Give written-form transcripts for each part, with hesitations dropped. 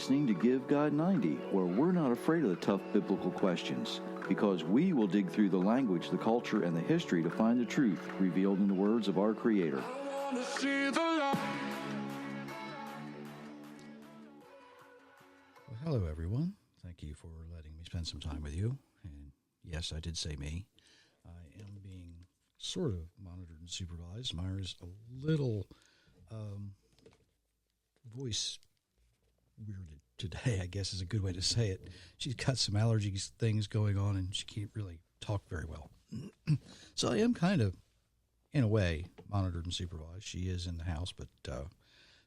listening to Give God 90, where we're not afraid of the tough biblical questions, because we will dig through the language, the culture, and the history to find the truth revealed in the words of our Creator. Well, hello, everyone. Thank you for letting me spend some time with you. And yes, I did say me. I am being sort of monitored and supervised. Myra's a little voice weirded today, I guess is a good way to say it. She's got some allergies things going on, and she can't really talk very well. So I am kind of, in a way, monitored and supervised. She is in the house, but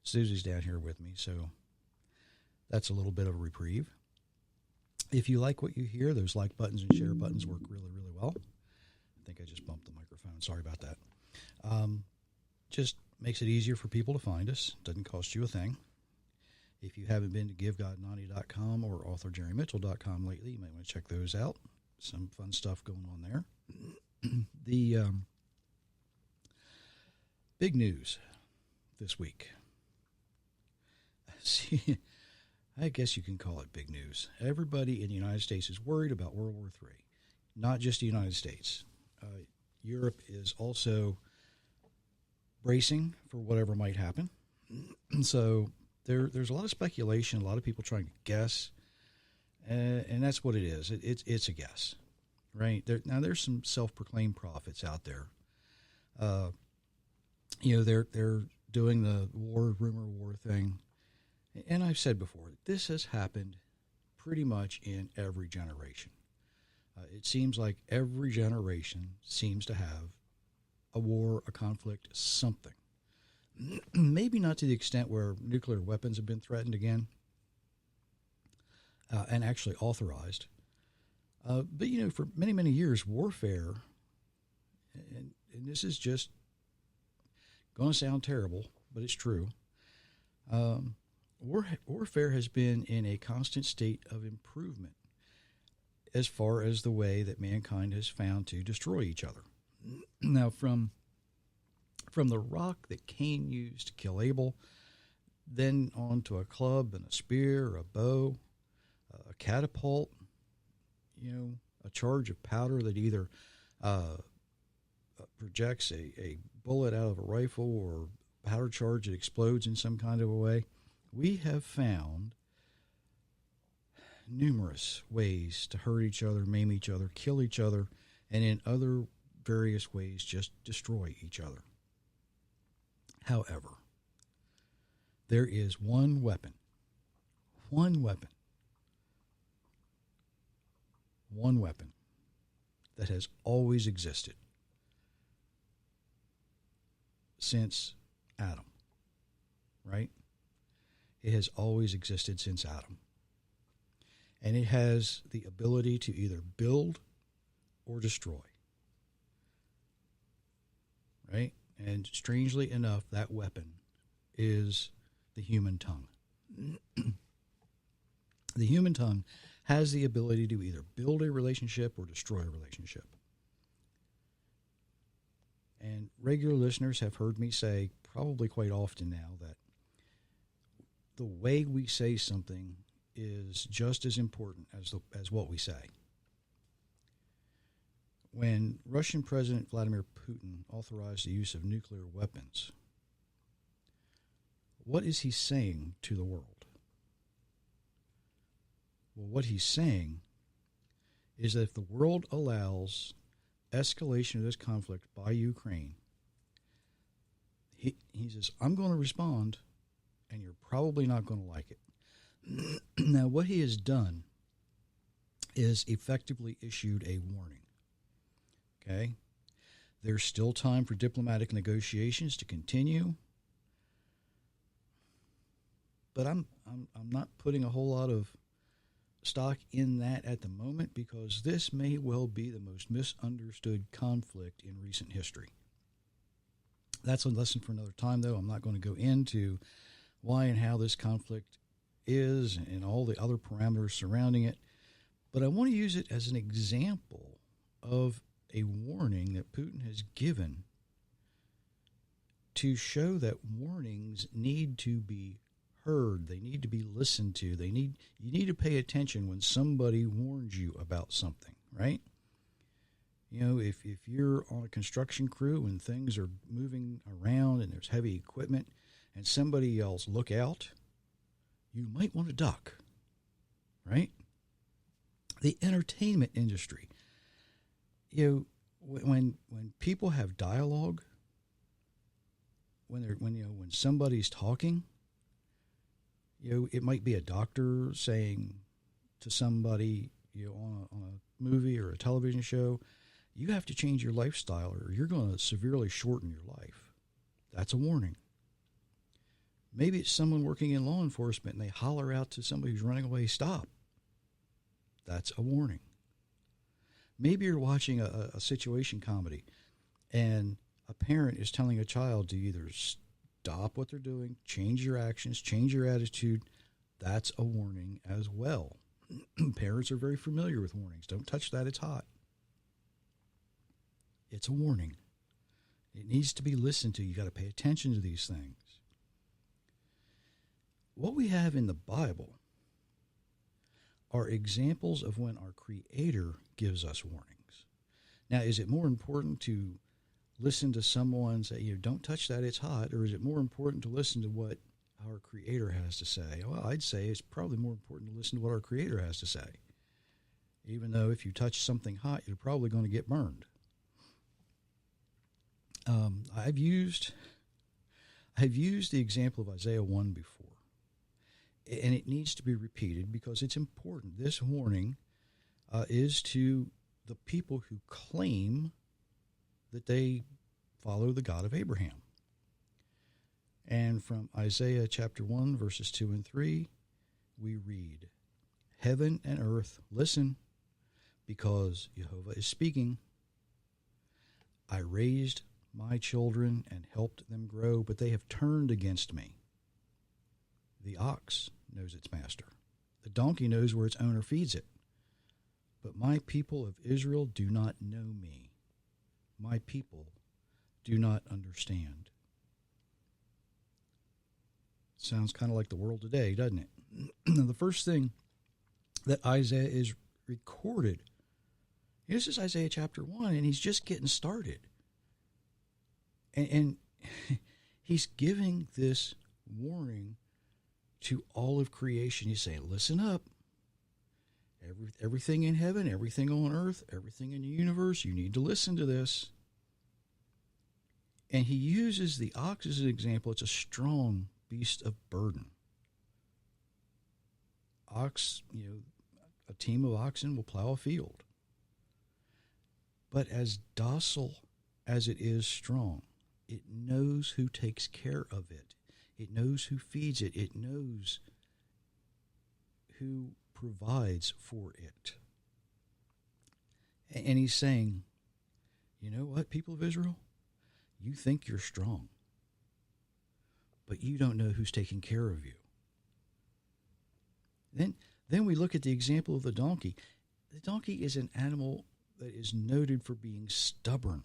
Susie's down here with me, so that's a little bit of a reprieve. If you like what you hear, those like buttons and share buttons work really, really well. I think I just bumped the microphone. Sorry about that. Just makes it easier for people to find us. Doesn't cost you a thing. If you haven't been to GiveGod90.com or AuthorJerryMitchell.com lately, you might want to check those out. Some fun stuff going on there. The big news this week. See, I guess you can call it big news. Everybody in the United States is worried about World War III. Not just the United States. Europe is also bracing for whatever might happen. So there's a lot of speculation, a lot of people trying to guess, and that's what it is. It's a guess, right? Now, there's some self-proclaimed prophets out there. They're doing the rumor war thing. And I've said before, this has happened pretty much in every generation. It seems like every generation seems to have a war, a conflict, something. Maybe not to the extent where nuclear weapons have been threatened again and actually authorized. But, for many, many years, warfare, and this is just going to sound terrible, but it's true. Warfare has been in a constant state of improvement as far as the way that mankind has found to destroy each other. Now, from the rock that Cain used to kill Abel, then on to a club and a spear, a bow, a catapult, a charge of powder that either projects a bullet out of a rifle or a powder charge that explodes in some kind of a way. We have found numerous ways to hurt each other, maim each other, kill each other, and in other various ways just destroy each other. However, there is one weapon that has always existed since Adam, right? It has always existed since Adam. And it has the ability to either build or destroy. Right? And strangely enough, that weapon is the human tongue. The human tongue has the ability to either build a relationship or destroy a relationship. And regular listeners have heard me say probably quite often now that the way we say something is just as important as what we say. When Russian President Vladimir Putin authorized the use of nuclear weapons, what is he saying to the world? Well, what he's saying is that if the world allows escalation of this conflict by Ukraine, he says, I'm going to respond, and you're probably not going to like it. Now, what he has done is effectively issued a warning. Okay? There's still time for diplomatic negotiations to continue. But I'm not putting a whole lot of stock in that at the moment, because this may well be the most misunderstood conflict in recent history. That's a lesson for another time, though. I'm not going to go into why and how this conflict is and all the other parameters surrounding it. But I want to use it as an example of a warning that Putin has given to show that warnings need to be heard. They need to be listened to. You need to pay attention when somebody warns you about something, right? You know, if you're on a construction crew and things are moving around and there's heavy equipment and somebody yells, "Look out," you might want to duck, right? The entertainment industry, you know, when people have dialogue, when somebody's talking, you know, it might be a doctor saying to somebody, you know, on a movie or a television show, you have to change your lifestyle or you're going to severely shorten your life. That's a warning. Maybe it's someone working in law enforcement and they holler out to somebody who's running away, "Stop." That's a warning. Maybe you're watching a situation comedy and a parent is telling a child to either stop what they're doing, change your actions, change your attitude. That's a warning as well. Parents are very familiar with warnings. Don't touch that, it's hot. It's a warning. It needs to be listened to. You got to pay attention to these things. What we have in the Bible are examples of when our Creator gives us warnings. Now, is it more important to listen to someone say, you know, "Don't touch that, it's hot," or is it more important to listen to what our Creator has to say? Well, I'd say it's probably more important to listen to what our Creator has to say. Even though if you touch something hot, you're probably going to get burned. I've used the example of Isaiah 1 before, and it needs to be repeated because it's important. This warning is to the people who claim that they follow the God of Abraham. And from Isaiah chapter 1, verses 2 and 3, we read, "Heaven and earth, listen, because Jehovah is speaking. I raised my children and helped them grow, but they have turned against me. The ox knows its master. The donkey knows where its owner feeds it. But my people of Israel do not know me. My people do not understand." Sounds kind of like the world today, doesn't it? The first thing that Isaiah is recorded, this is Isaiah chapter 1, and he's just getting started. And he's giving this warning to all of creation. He's saying, listen up. Everything in heaven, everything on earth, everything in the universe, you need to listen to this. And he uses the ox as an example. It's a strong beast of burden. Ox, you know, a team of oxen will plow a field. But as docile as it is strong, it knows who takes care of it. It knows who feeds it. It knows who provides for it. And he's saying, you know what, people of Israel? You think you're strong, but you don't know who's taking care of you. Then we look at the example of the donkey. The donkey is an animal that is noted for being stubborn.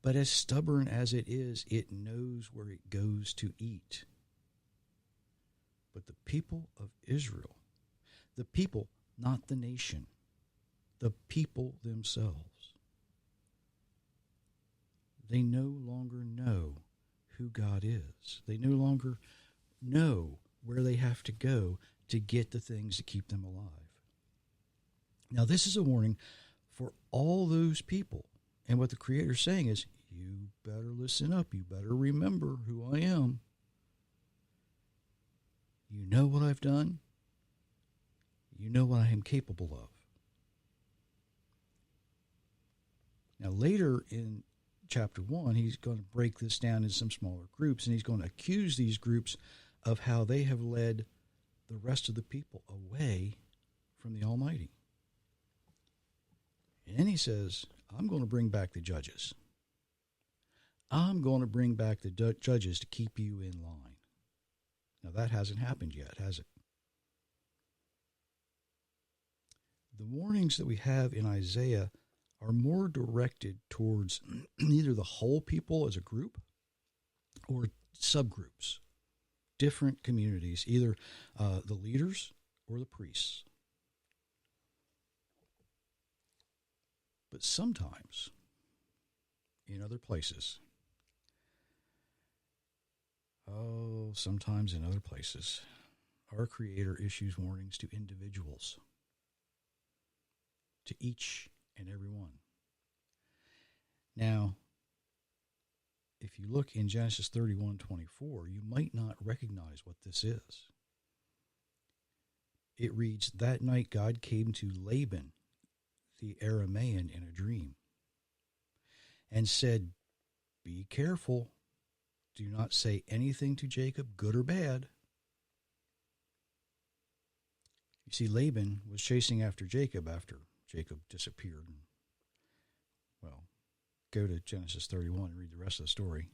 But as stubborn as it is, it knows where it goes to eat. But the people of Israel, the people, not the nation, the people themselves, they no longer know who God is. They no longer know where they have to go to get the things to keep them alive. Now, this is a warning for all those people. And what the Creator's saying is, you better listen up. You better remember who I am. You know what I've done. You know what I am capable of. Now, later in chapter 1, he's going to break this down into some smaller groups, and he's going to accuse these groups of how they have led the rest of the people away from the Almighty. And then he says, I'm going to bring back the judges. I'm going to bring back the judges to keep you in line. Now, that hasn't happened yet, has it? The warnings that we have in Isaiah are more directed towards either the whole people as a group or subgroups. different communities, either the leaders or the priests. But sometimes, in other places, our Creator issues warnings to individuals, to each and every one. Now, if you look in Genesis 31:24, you might not recognize what this is. It reads, "That night God came to Laban, the Aramean, in a dream, and said, 'Be careful. Do not say anything to Jacob, good or bad.'" You see, Laban was chasing after Jacob after Jacob disappeared. Well, go to Genesis 31 and read the rest of the story.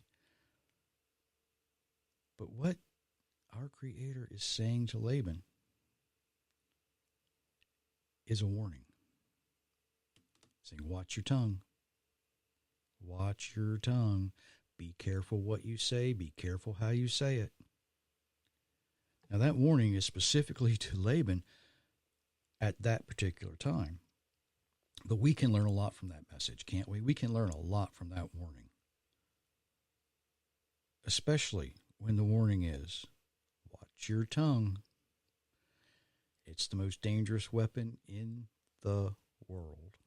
But what our Creator is saying to Laban is a warning. Saying, watch your tongue. Watch your tongue. Be careful what you say. Be careful how you say it. Now, that warning is specifically to Laban at that particular time. But we can learn a lot from that message, can't we? We can learn a lot from that warning. Especially when the warning is, watch your tongue. It's the most dangerous weapon in the world.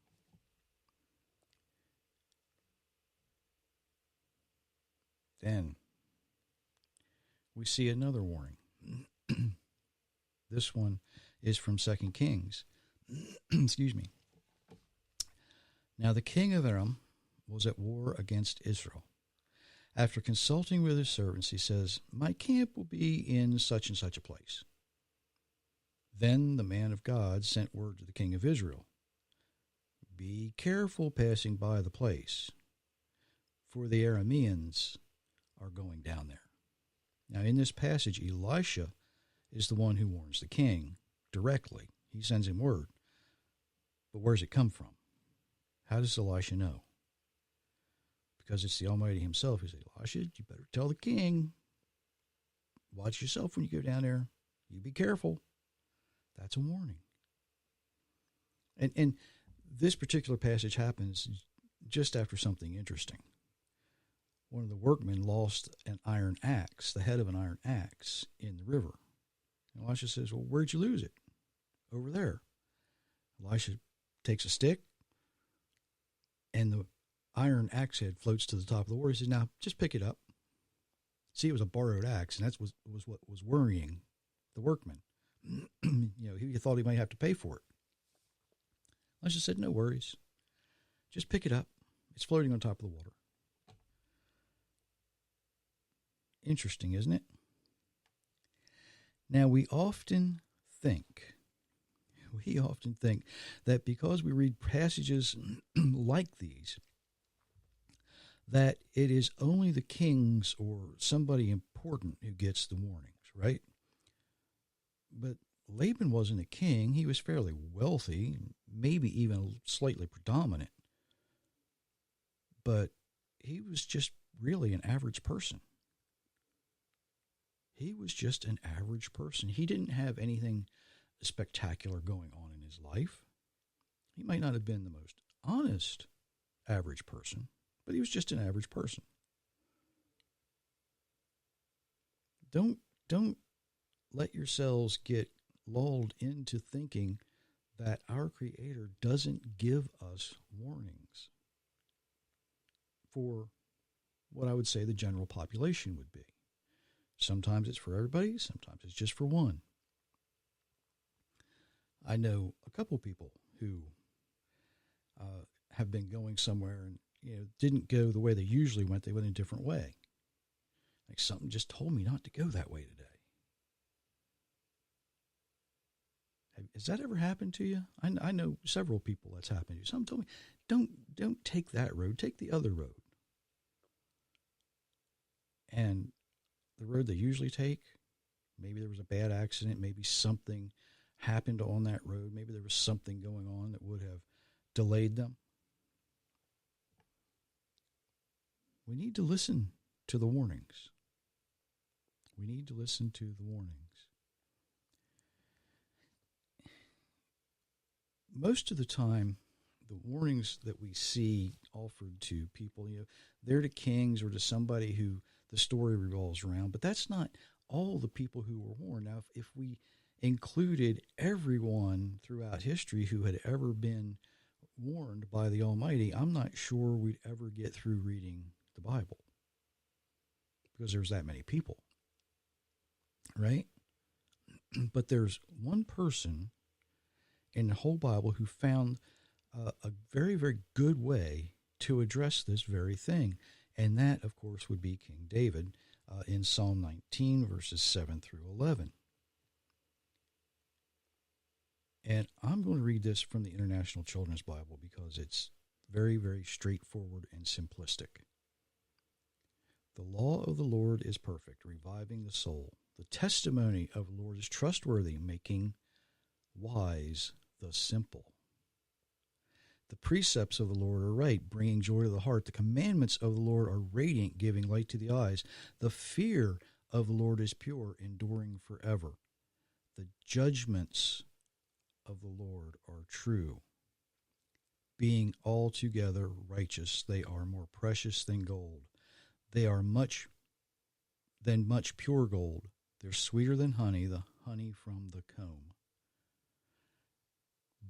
Then we see another warning. This one is from 2 Kings. Excuse me. Now the king of Aram was at war against Israel. After consulting with his servants, he says, "My camp will be in such and such a place." Then the man of God sent word to the king of Israel, "Be careful passing by the place, for the Arameans are going down there." Now in this passage, Elisha is the one who warns the king directly. He sends him word. But where's it come from? How does Elisha know? Because it's the Almighty himself who says, "Elisha, you better tell the king. Watch yourself when you go down there. You be careful." That's a warning. And this particular passage happens just after something interesting. One of the workmen lost an iron axe, the head of an iron axe, in the river. And Elisha says, "Well, where'd you lose it?" "Over there." Elisha takes a stick, and the iron axe head floats to the top of the water. He says, "Now, just pick it up." See, it was a borrowed axe, and that was what was worrying the workman. He thought he might have to pay for it. Elisha said, "No worries. Just pick it up. It's floating on top of the water." Interesting, isn't it? Now, we often think that because we read passages like these, that it is only the kings or somebody important who gets the warnings, right? But Laban wasn't a king. He was fairly wealthy, maybe even slightly predominant. But he was just really an average person. He was just an average person. He didn't have anything spectacular going on in his life. He might not have been the most honest average person, but he was just an average person. Don't let yourselves get lulled into thinking that our Creator doesn't give us warnings for what I would say the general population would be. Sometimes it's for everybody, sometimes it's just for one. I know a couple people who have been going somewhere and didn't go the way they usually went. They went a different way. Like something just told me not to go that way today. Has that ever happened to you? I know several people that's happened to you. Some told me, don't take that road, take the other road. And the road they usually take, maybe there was a bad accident, maybe something happened on that road, maybe there was something going on that would have delayed them. We need to listen to the warnings. We need to listen to the warnings. Most of the time, the warnings that we see offered to people, they're to kings or to somebody who the story revolves around, but that's not all the people who were warned. Now, if we included everyone throughout history who had ever been warned by the Almighty, I'm not sure we'd ever get through reading the Bible because there's that many people, right? But there's one person in the whole Bible who found a very, very good way to address this very thing. And that, of course, would be King David in Psalm 19, verses 7 through 11. And I'm going to read this from the International Children's Bible because it's very, very straightforward and simplistic. The law of the Lord is perfect, reviving the soul. The testimony of the Lord is trustworthy, making wise the simple. The precepts of the Lord are right, bringing joy to the heart. The commandments of the Lord are radiant, giving light to the eyes. The fear of the Lord is pure, enduring forever. The judgments of the Lord are true, being altogether righteous. They are more precious than gold. They are much pure gold. They're sweeter than honey, the honey from the comb.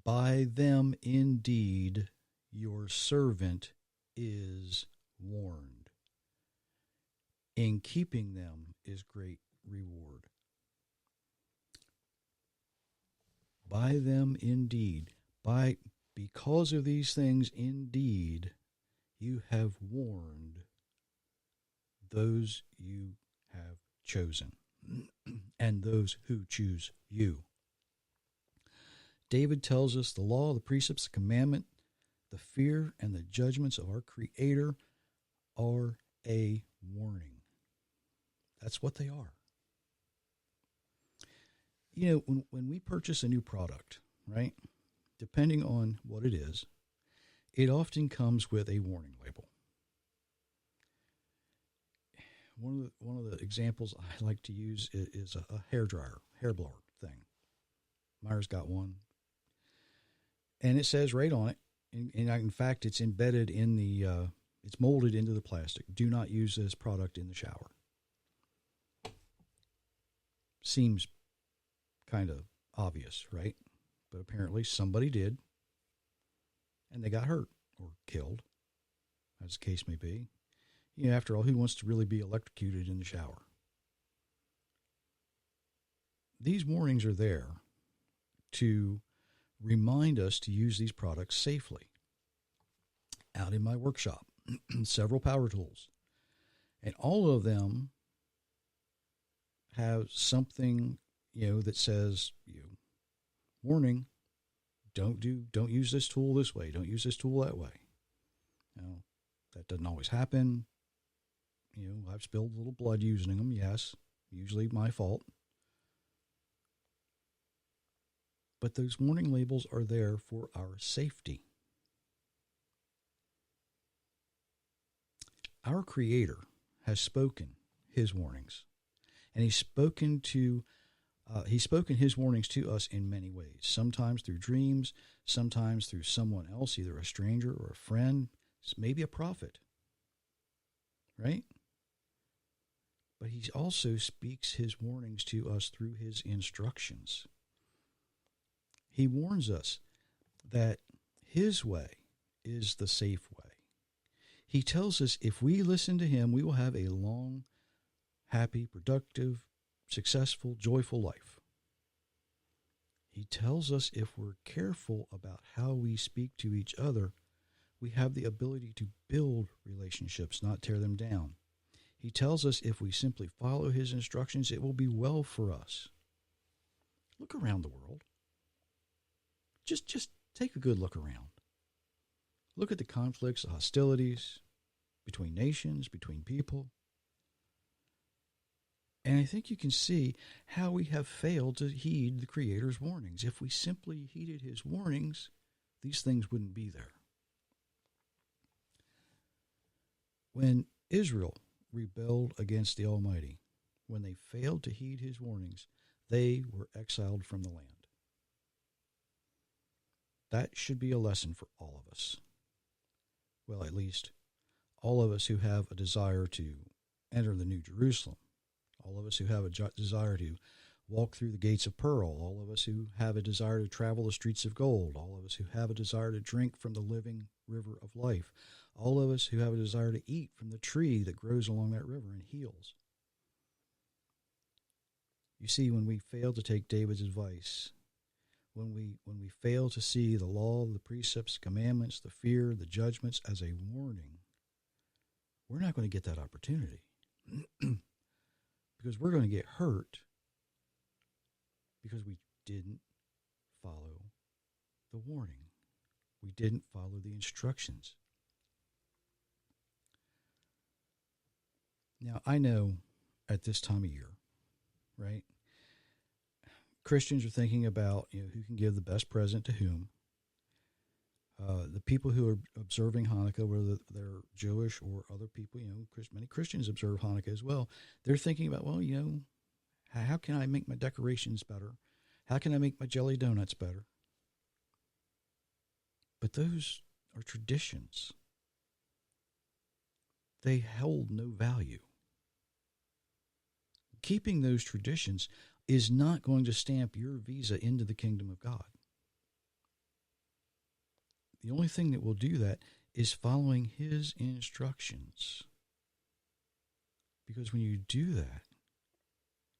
By them indeed your servant is warned. In keeping them is great reward. By them indeed, because of these things indeed, you have warned those you have chosen and those who choose you. David tells us the law, the precepts, the commandment, the fear, and the judgments of our Creator are a warning. That's what they are. When we purchase a new product, right, depending on what it is, it often comes with a warning label. One of the examples I like to use is a hair blower thing. Myers got one. And it says right on it, and in fact, it's embedded in it's molded into the plastic. Do not use this product in the shower. Seems kind of obvious, right? But apparently somebody did, and they got hurt or killed, as the case may be. After all, who wants to really be electrocuted in the shower? These warnings are there to remind us to use these products safely. Out in my workshop, several power tools, and all of them have something, that says, warning, don't use this tool this way, don't use this tool that way. Now, that doesn't always happen. I've spilled a little blood using them, yes, usually my fault. But those warning labels are there for our safety. Our Creator has spoken his warnings, and he's spoken his warnings to us in many ways, sometimes through dreams, sometimes through someone else, either a stranger or a friend, maybe a prophet, right? But he also speaks his warnings to us through his instructions. He warns us that his way is the safe way. He tells us if we listen to him, we will have a long, happy, productive, successful, joyful life. He tells us if we're careful about how we speak to each other, we have the ability to build relationships, not tear them down. He tells us if we simply follow his instructions, it will be well for us. Look around the world. Just take a good look around. Look at the conflicts, the hostilities between nations, between people. And I think you can see how we have failed to heed the Creator's warnings. If we simply heeded his warnings, these things wouldn't be there. When Israel rebelled against the Almighty, when they failed to heed his warnings, they were exiled from the land. That should be a lesson for all of us. Well, at least all of us who have a desire to enter the New Jerusalem, all of us who have a desire to walk through the gates of pearl, all of us who have a desire to travel the streets of gold, all of us who have a desire to drink from the living river of life, all of us who have a desire to eat from the tree that grows along that river and heals. You see, when we fail to take David's advice, when we fail to see the law, the precepts, commandments, the fear, the judgments as a warning, we're not going to get that opportunity because we're going to get hurt because we didn't follow the warning. We didn't follow the instructions. Now, I know at this time of year, right, Christians are thinking about, who can give the best present to whom. The people who are observing Hanukkah, whether they're Jewish or other people, many Christians observe Hanukkah as well. They're thinking about, well, how can I make my decorations better? How can I make my jelly donuts better? But those are traditions. They hold no value. Keeping those traditions is not going to stamp your visa into the kingdom of God. The only thing that will do that is following his instructions. Because when you do that,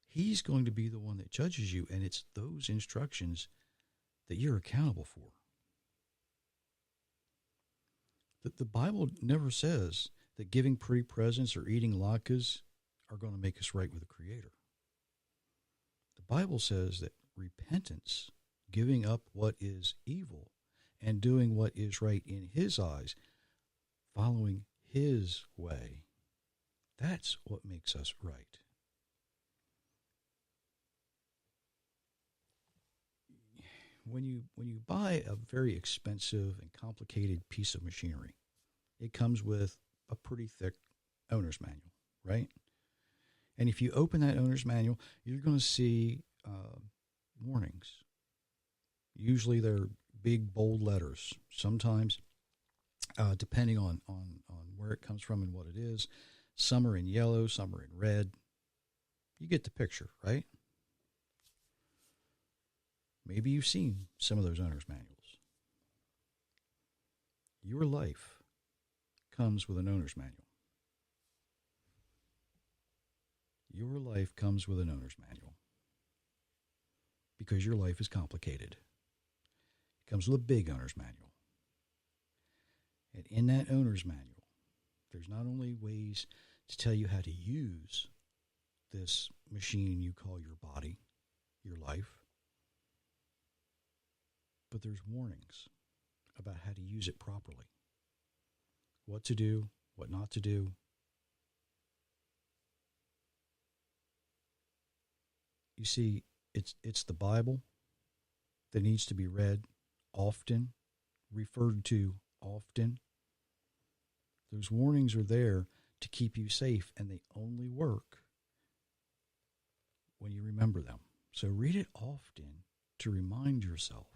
he's going to be the one that judges you, and it's those instructions that you're accountable for. The Bible never says that giving pretty presents or eating latkes are going to make us right with the Creator. The Bible says that repentance, giving up what is evil, and doing what is right in his eyes, following his way, that's what makes us right. When you buy a very expensive and complicated piece of machinery, it comes with a pretty thick owner's manual, right? And if you open that owner's manual, you're going to see warnings. Usually they're big, bold letters. Sometimes, depending on where it comes from and what it is, some are in yellow, some are in red. You get the picture, right? Maybe you've seen some of those owner's manuals. Your life comes with an owner's manual. Your life comes with an owner's manual because your life is complicated. It comes with a big owner's manual. And in that owner's manual, there's not only ways to tell you how to use this machine you call your body, your life, but there's warnings about how to use it properly. What to do, what not to do. You see, it's the Bible that needs to be read often, referred to often. Those warnings are there to keep you safe, and they only work when you remember them. So read it often to remind yourself.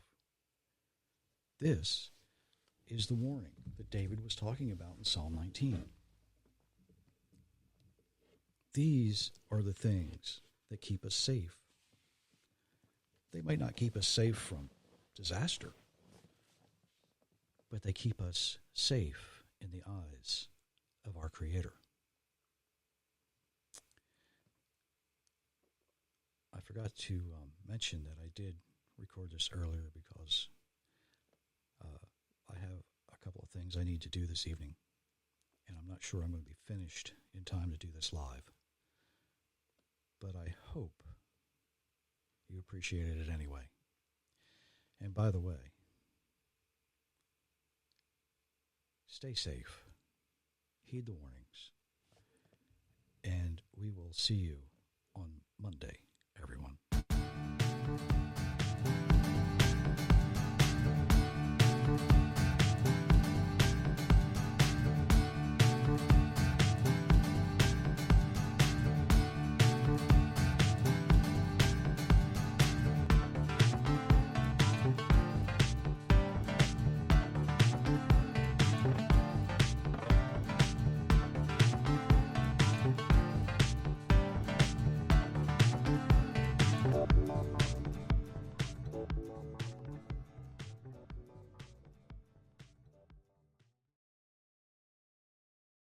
This is the warning that David was talking about in Psalm 19. These are the things that keep us safe. They might not keep us safe from disaster, but they keep us safe in the eyes of our Creator. I forgot to mention that I did record this earlier because I have a couple of things I need to do this evening, and I'm not sure I'm going to be finished in time to do this live. But I hope you appreciated it anyway. And by the way, stay safe, heed the warnings, and we will see you on Monday, everyone.